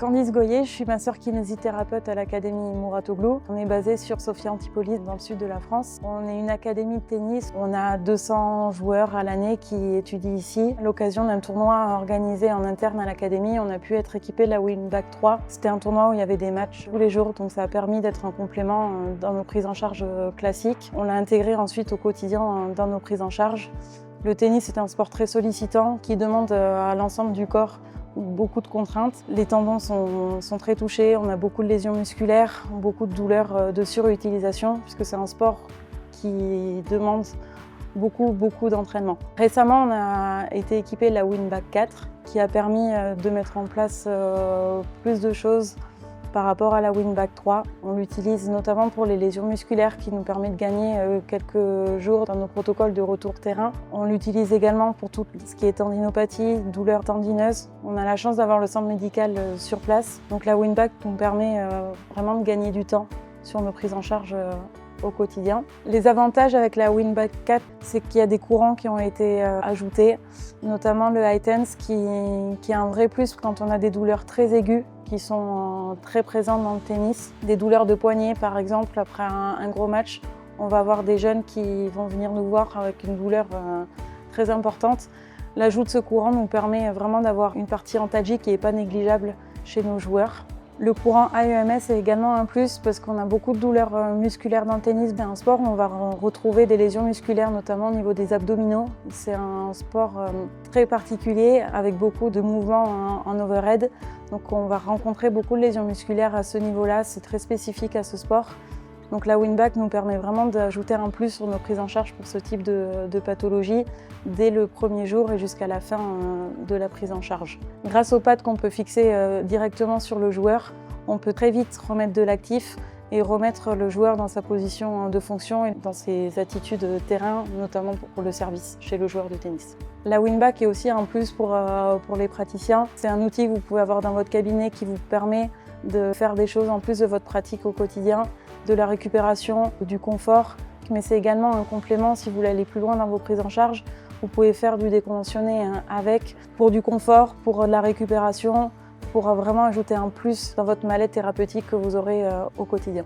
Candice Goyer, je suis masseur kinésithérapeute à l'Académie Mouratoglou. On est basé sur Sophia Antipolis dans le sud de la France. On est une académie de tennis. On a 200 joueurs à l'année qui étudient ici. À l'occasion d'un tournoi organisé en interne à l'académie, on a pu être équipé de la Winback 3. C'était un tournoi où il y avait des matchs tous les jours, donc ça a permis d'être un complément dans nos prises en charge classiques. On l'a intégré ensuite au quotidien dans nos prises en charge. Le tennis est un sport très sollicitant qui demande à l'ensemble du corps beaucoup de contraintes. Les tendons sont très touchés, on a beaucoup de lésions musculaires, beaucoup de douleurs de surutilisation puisque c'est un sport qui demande beaucoup d'entraînement. Récemment, on a été équipé de la Winback 4 qui a permis de mettre en place plus de choses par rapport à la Winback 3. On l'utilise notamment pour les lésions musculaires qui nous permet de gagner quelques jours dans nos protocoles de retour terrain. On l'utilise également pour tout ce qui est tendinopathie, douleurs tendineuses. On a la chance d'avoir le centre médical sur place. Donc la Winback nous permet vraiment de gagner du temps sur nos prises en charge au quotidien. Les avantages avec la Winback 4, c'est qu'il y a des courants qui ont été ajoutés, notamment le high tense qui est un vrai plus quand on a des douleurs très aiguës qui sont très présentes dans le tennis. Des douleurs de poignet par exemple, après un gros match, on va avoir des jeunes qui vont venir nous voir avec une douleur très importante. L'ajout de ce courant nous permet vraiment d'avoir une partie antalgique qui n'est pas négligeable chez nos joueurs. Le courant AEMS est également un plus parce qu'on a beaucoup de douleurs musculaires dans le tennis. C'est un sport où on va retrouver des lésions musculaires, notamment au niveau des abdominaux. C'est un sport très particulier avec beaucoup de mouvements en overhead. Donc on va rencontrer beaucoup de lésions musculaires à ce niveau-là, c'est très spécifique à ce sport. Donc la Winback nous permet vraiment d'ajouter un plus sur nos prises en charge pour ce type de pathologie dès le premier jour et jusqu'à la fin de la prise en charge. Grâce aux pads qu'on peut fixer directement sur le joueur, on peut très vite remettre de l'actif et remettre le joueur dans sa position de fonction et dans ses attitudes terrain, notamment pour le service chez le joueur de tennis. La Winback est aussi un plus pour les praticiens. C'est un outil que vous pouvez avoir dans votre cabinet qui vous permet de faire des choses en plus de votre pratique au quotidien, de la récupération, du confort, mais c'est également un complément si vous voulez aller plus loin dans vos prises en charge. Vous pouvez faire du déconventionné avec, pour du confort, pour de la récupération, pour vraiment ajouter un plus dans votre mallette thérapeutique que vous aurez au quotidien.